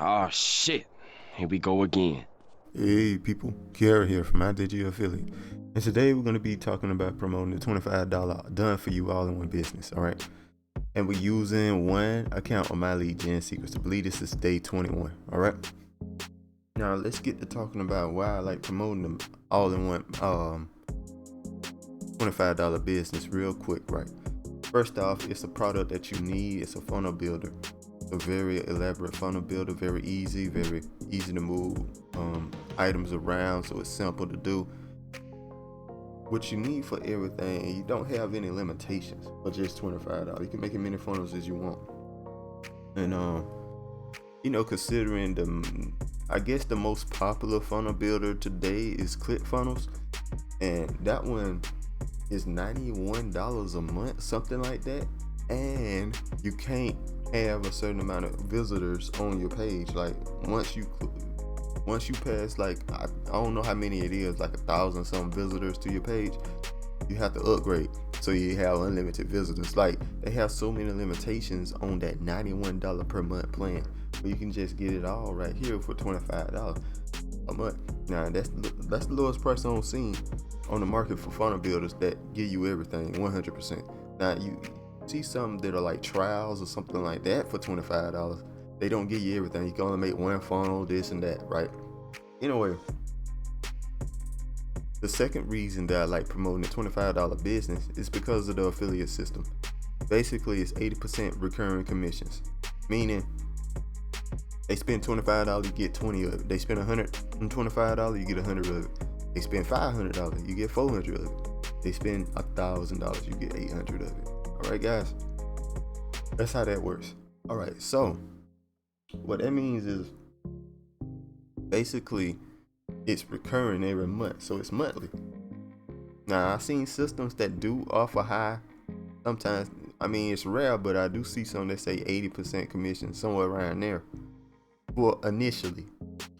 Oh shit. Here we go again. Hey people, Kiara here from My Digital Affiliate, and today we're going to be talking about promoting the $25 done for you all in one business. All right, and we're using one account on My Lead Gen Secrets. I believe this is day 21. All right, now let's get to talking about why I like promoting them all in one $25 business real quick. Right, first off, it's a product that you need. It's a funnel builder, a very elaborate funnel builder, very easy to move items around, so it's simple to do. What you need for everything, and you don't have any limitations for just $25. You can make as many funnels as you want. And considering I guess the most popular funnel builder today is ClickFunnels, and that one is $91 a month, something like that. And you can't have a certain amount of visitors on your page. Like once you pass, like I don't know how many it is, like 1,000 some visitors to your page, you have to upgrade so you have unlimited visitors. Like they have so many limitations on that $91 per month plan, but you can just get it all right here for $25 a month. Now that's the lowest price on scene on the market for funnel builders that give you everything 100%. Now you see some that are like trials or something like that for $25. They don't give you everything. You can only make one funnel, this and that, right? Anyway, the second reason that I like promoting the $25 business is because of the affiliate system. Basically, it's 80% recurring commissions, meaning they spend $25, you get 20 of it. They spend $125, you get 100 of it. They spend $500, you get 400 of it. They spend $1,000, you get 800 of it. All right, guys, that's how that works. All right, so what that means is basically it's recurring every month, so it's monthly. Now I've seen systems that do offer high. Sometimes, I mean, it's rare, but I do see some that say 80% commission, somewhere around there, for initially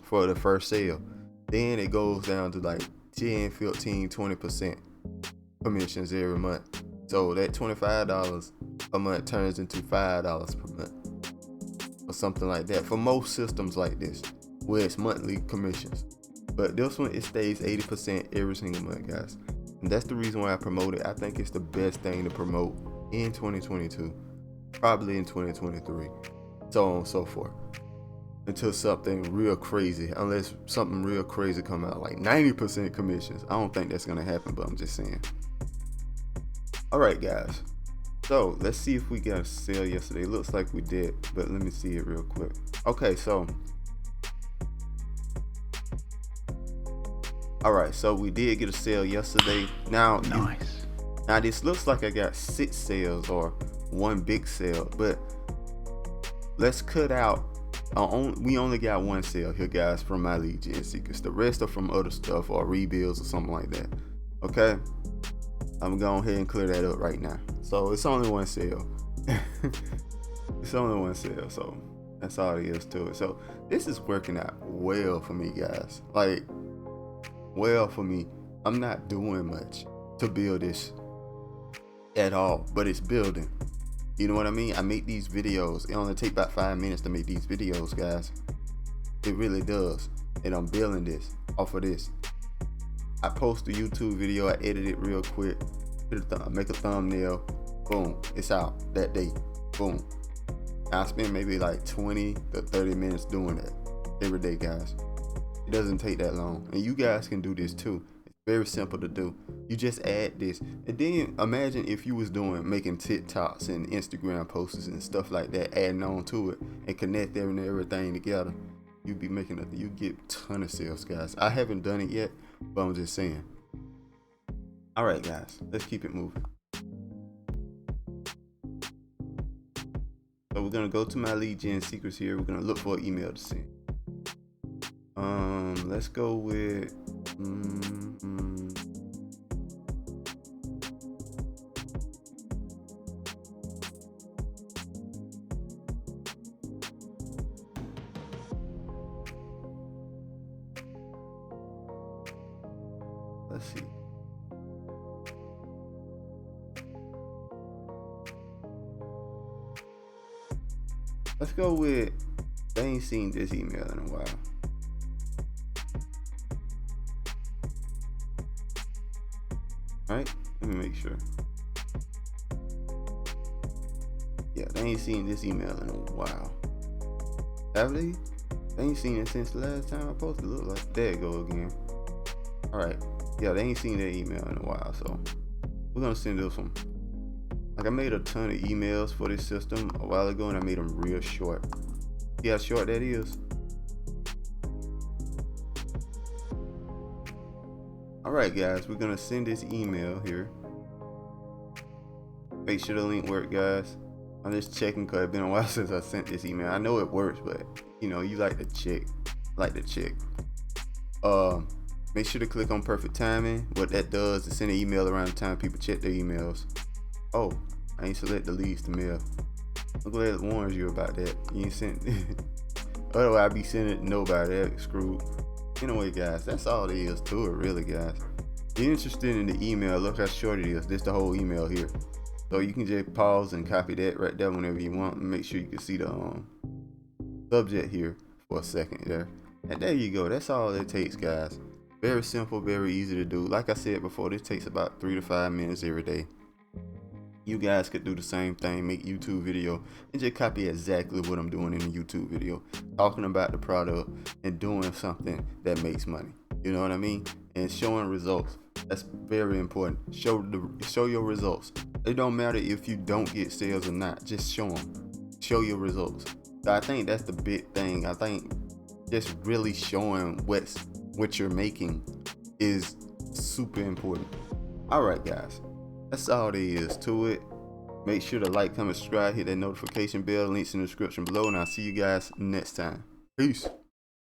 for the first sale. Then it goes down to like 10, 15, 20% commissions every month. So that $25 a month turns into $5 per month or something like that for most systems like this, where it's monthly commissions. But this one, it stays 80% every single month, guys. And that's the reason why I promote it. I think it's the best thing to promote in 2022, probably in 2023, so on and so forth, until something real crazy, unless something real crazy come out like 90% commissions. I don't think that's gonna happen, but I'm just saying. All right, guys, so let's see if we got a sale yesterday. Looks like we did, but let me see it real quick. Okay, so all right, so we did get a sale yesterday. Now this looks like I got 6 sales or one big sale, but let's cut out. We only got one sale here, guys, from My Lead Gen Secrets. The rest are from other stuff or rebuilds or something like that. Okay, I'm going ahead and clear that up right now. So it's only one sale. It's only one sale, so that's all it is to it. So this is working out well for me, guys. Like, well for me. I'm not doing much to build this at all, but it's building. You know what I mean? I make these videos. It only take about 5 minutes to make these videos, guys. It really does. And I'm building this off of this. I post a YouTube video, I edit it real quick, make a thumbnail, boom, it's out that day, boom. I spend maybe like 20 to 30 minutes doing that every day, guys. It doesn't take that long, and you guys can do this too. It's very simple to do. You just add this, and then imagine if you was making TikToks and Instagram posts and stuff like that, adding on to it and connect everything together. You'd be making you get a ton of sales, guys. I haven't done it yet, but I'm just saying. All right, guys, let's keep it moving. So we're gonna go to My Lead Gen Secrets here. We're gonna look for an email to send. Let's go with let's see. Let's go with They ain't seen this email in a while. Alright, let me make sure. Yeah, they ain't seen this email in a while. Have they? They ain't seen it since the last time I posted. Look like there it go again. Alright. Yeah, they ain't seen that email in a while, so we're gonna send this one. Like, I made a ton of emails for this system a while ago and I made them real short. See how short that is? Alright guys, we're gonna send this email here. Make sure the link works, guys. I'm just checking because it's been a while since I sent this email. I know it works, but you know, you like to check. Make sure to click on perfect timing. What that does is send an email around the time people check their emails. Oh, I ain't select deletes the mail. I'm glad it warns you about that. You ain't sent otherwise I'd be sending it to nobody. That'd be screwed. Anyway guys, that's all there is to it really, guys. If you're interested in the email, look how short it is. This the whole email here. So you can just pause and copy that right there whenever you want, and make sure you can see the subject here for a second there. And there you go. That's all it takes, guys. Very simple, very easy to do. Like I said before, this takes about 3 to 5 minutes every day. You guys could do the same thing, make YouTube video and just copy exactly what I'm doing in the YouTube video, talking about the product and doing something that makes money. You know what I mean? And showing results. That's very important. Show your results. It don't matter if you don't get sales or not. Just show them. Show your results. So I think that's the big thing. I think just really showing what you're making is super important. All right, guys. That's all there is to it. Make sure to like, comment, subscribe, hit that notification bell. Links in the description below, and I'll see you guys next time. Peace.